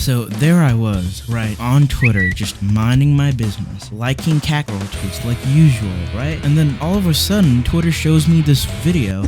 So there I was, right, on Twitter, just minding my business, liking Catgirl tweets like usual, right? And then all of a sudden, Twitter shows me this video.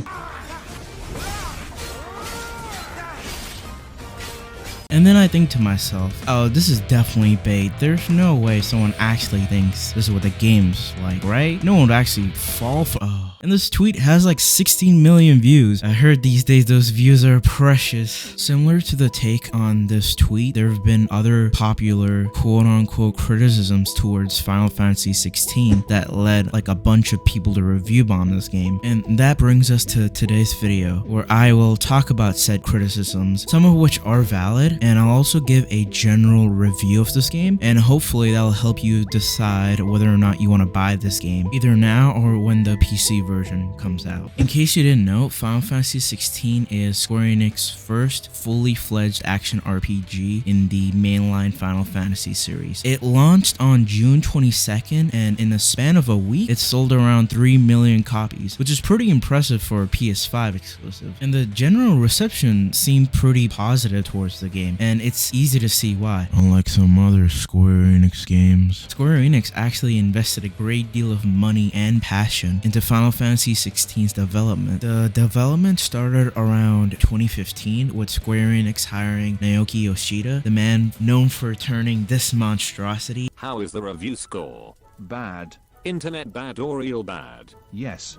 And then I think to myself, oh, this is definitely bait. There's no way someone actually thinks this is what the game's like, right? No one would actually fall for. Oh. And this tweet has like 16 million views. I heard these days those views are precious. Similar to the take on this tweet, there have been other popular quote-unquote criticisms towards Final Fantasy 16 that led like a bunch of people to review bomb this game. And that brings us to today's video, where I will talk about said criticisms, some of which are valid, and I'll also give a general review of this game, and hopefully that'll help you decide whether or not you want to buy this game, either now or when the PC version comes out. In case you didn't know, Final Fantasy 16 is Square Enix's first fully fledged action RPG in the mainline Final Fantasy series. It launched on June 22nd, and in a span of a week, it sold around 3 million copies, which is pretty impressive for a PS5 exclusive. And the general reception seemed pretty positive towards the game, and it's easy to see why. Unlike some other Square Enix games, Square Enix actually invested a great deal of money and passion into Final Fantasy 16's development. The development started around 2015 with Square Enix hiring Naoki Yoshida, the man known for turning this monstrosity. How is the review score? Bad. Internet bad or real bad? Yes.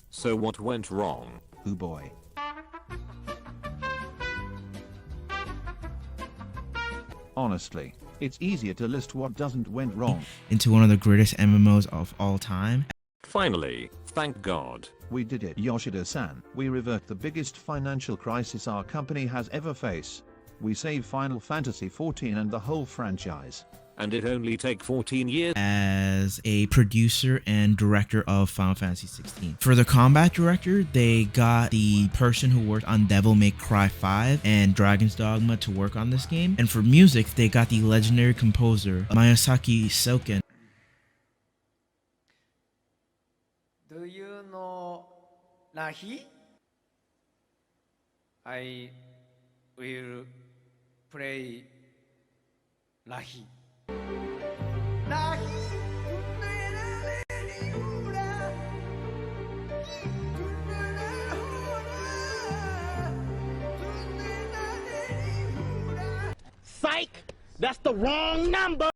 So what went wrong? Oh boy. Honestly, it's easier to list what doesn't went wrong. Into one of the greatest MMOs of all time. Finally, thank God. We did it, Yoshida-san. We revert the biggest financial crisis our company has ever faced. We saved Final Fantasy XIV and the whole franchise. And it only take 14 years. As a producer and director of Final Fantasy 16. For the combat director, they got the person who worked on Devil May Cry 5 and Dragon's Dogma to work on this game. And for music, they got the legendary composer Miyazaki Soken. Do you know Rahi? I will play Rahi. Psych! That's the wrong number!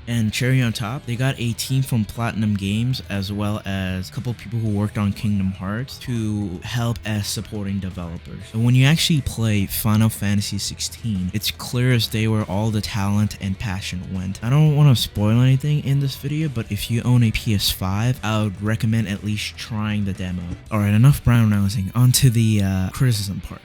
And cherry on top, they got a team from Platinum Games as well as a couple people who worked on Kingdom Hearts to help as supporting developers. And when you actually play Final Fantasy 16, it's clear as day where all the talent and passion went. I don't want to spoil anything in this video, but if you own a PS5, I would recommend at least trying the demo. Alright, enough brown nosing, onto the criticism part.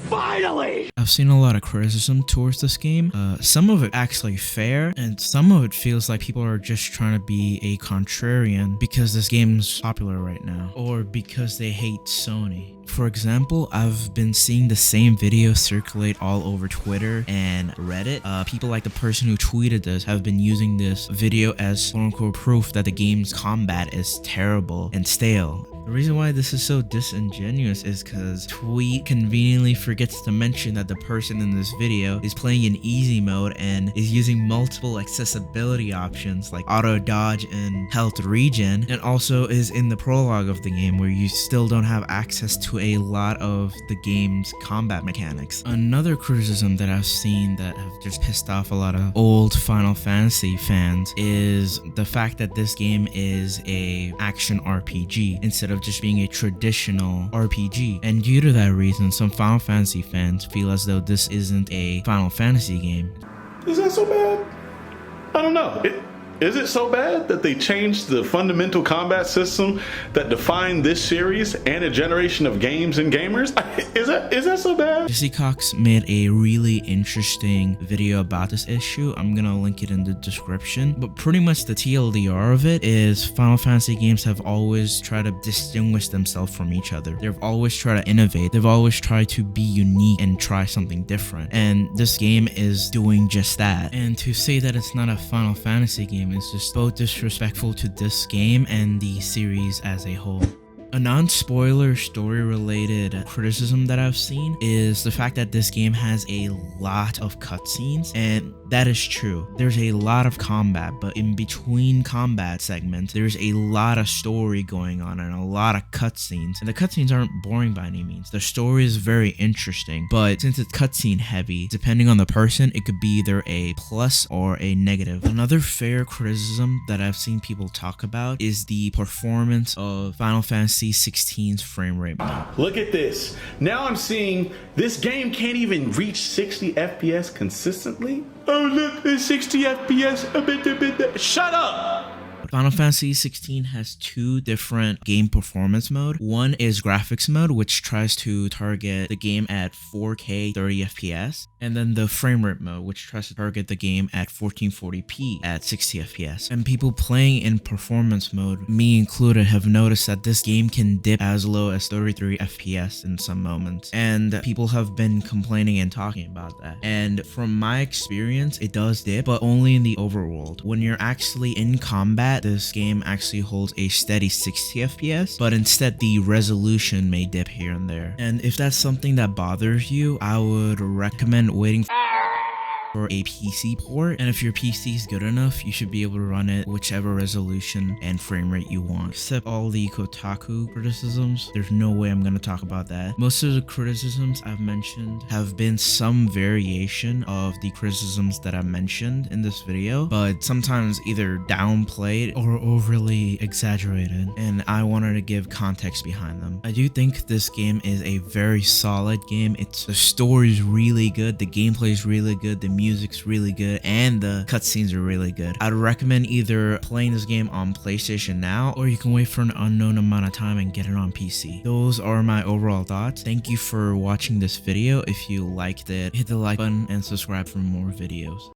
Finally! I've seen a lot of criticism towards this game. Some of it actually fair, and some of it feels like people are just trying to be a contrarian because this game's popular right now, or because they hate Sony. For example, I've been seeing the same video circulate all over Twitter and Reddit. People like the person who tweeted this have been using this video as quote-unquote proof that the game's combat is terrible and stale. The reason why this is so disingenuous is because tweet conveniently forgets to mention that the person in this video is playing in easy mode and is using multiple accessibility options like auto dodge and health regen, and also is in the prologue of the game where you still don't have access to a lot of the game's combat mechanics. Another criticism that I've seen that have just pissed off a lot of old Final Fantasy fans is the fact that this game is a action RPG instead of just being a traditional RPG, and due to that reason, some Final Fantasy fans feel as though this isn't a Final Fantasy game. Is that so bad? I don't know. Is it so bad that they changed the fundamental combat system that defined this series and a generation of games and gamers? Is that so bad? Jessie Cox made a really interesting video about this issue. I'm gonna link it in the description. But pretty much the TLDR of it is Final Fantasy games have always tried to distinguish themselves from each other. They've always tried to innovate. They've always tried to be unique and try something different. And this game is doing just that. And to say that it's not a Final Fantasy game is just both disrespectful to this game and the series as a whole. A non-spoiler story-related criticism that I've seen is the fact that this game has a lot of cutscenes, and that is true. There's a lot of combat, but in between combat segments, there's a lot of story going on and a lot of cutscenes. And the cutscenes aren't boring by any means. The story is very interesting, but since it's cutscene heavy, depending on the person, it could be either a plus or a negative. Another fair criticism that I've seen people talk about is the performance of Final Fantasy 16's frame rate mode. Look at this. Now I'm seeing this game can't even reach 60 FPS consistently. Oh look, it's 60 FPS. Shut up! Final Fantasy 16 has two different game performance mode. One is graphics mode, which tries to target the game at 4K 30 FPS, and then the frame rate mode, which tries to target the game at 1440p at 60 FPS. And people playing in performance mode, me included, have noticed that this game can dip as low as 33 FPS in some moments, and people have been complaining and talking about that. And from my experience, it does dip, but only in the overworld. When you're actually in combat, this game actually holds a steady 60 FPS, but instead the resolution may dip here and there. And if that's something that bothers you, I would recommend waiting for a PC port, and if your PC is good enough, you should be able to run it whichever resolution and frame rate you want. Except all the Kotaku criticisms, there's no way I'm going to talk about that. Most of the criticisms I've mentioned have been some variation of the criticisms that I mentioned in this video, but sometimes either downplayed or overly exaggerated, and I wanted to give context behind them. I do think this game is a very solid game. The story is really good, the gameplay is really good, the music's really good, and the cutscenes are really good. I'd recommend either playing this game on PlayStation now, or you can wait for an unknown amount of time and get it on PC. Those are my overall thoughts. Thank you for watching this video. If you liked it, hit the like button and subscribe for more videos.